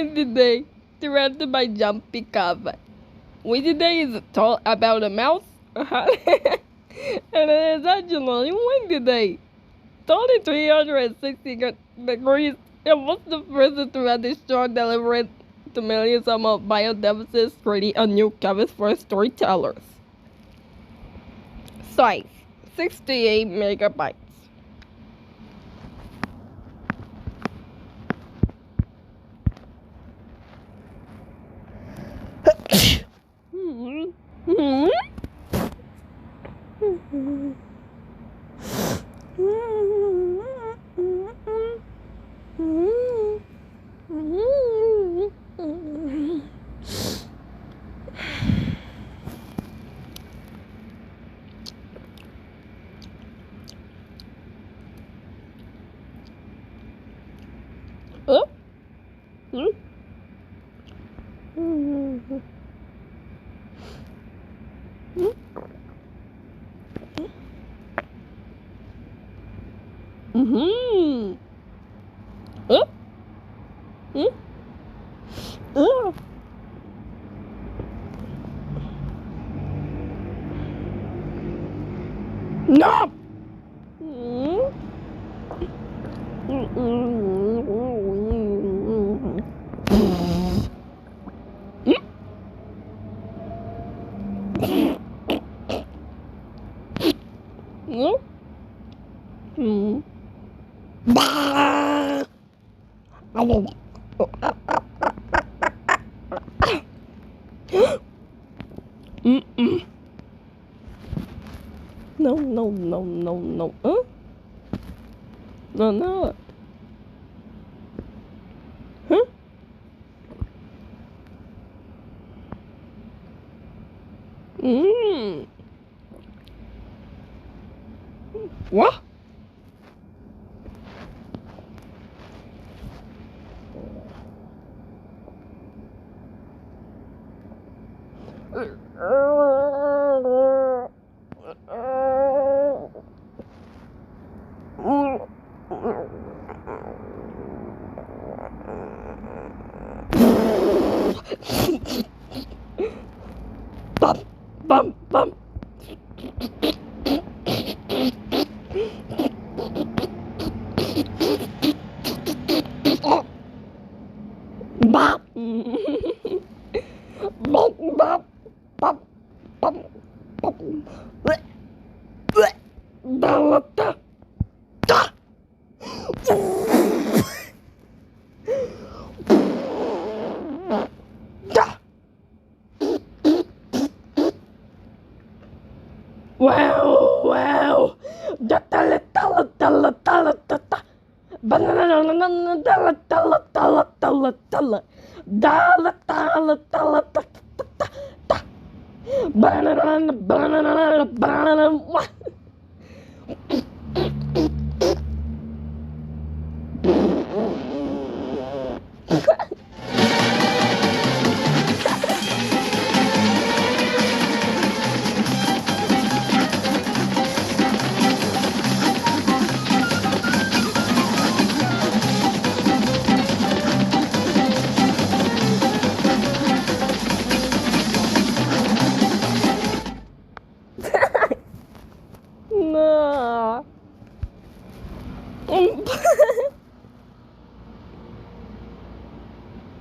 Wednesday, directed by John Picava. Wednesday is told about a mouse, and it is actually Wednesday. 360 degrees. It was the first to have destroyed delivered to millions of biodevices, creating a new canvas for storytellers. Size 68 megabytes. No! No, no, no, no, no. Huh? No, no. Huh? What? Bum, bum, bum. Bop. Bop, bop, bop, bop, bop. Bleh, bleh. Da, da, da. Da. Wow, wow. Da, da, da, da, da, da, da, da. Banana, da, da, da, da, da, da. Banana, banana, banana. No.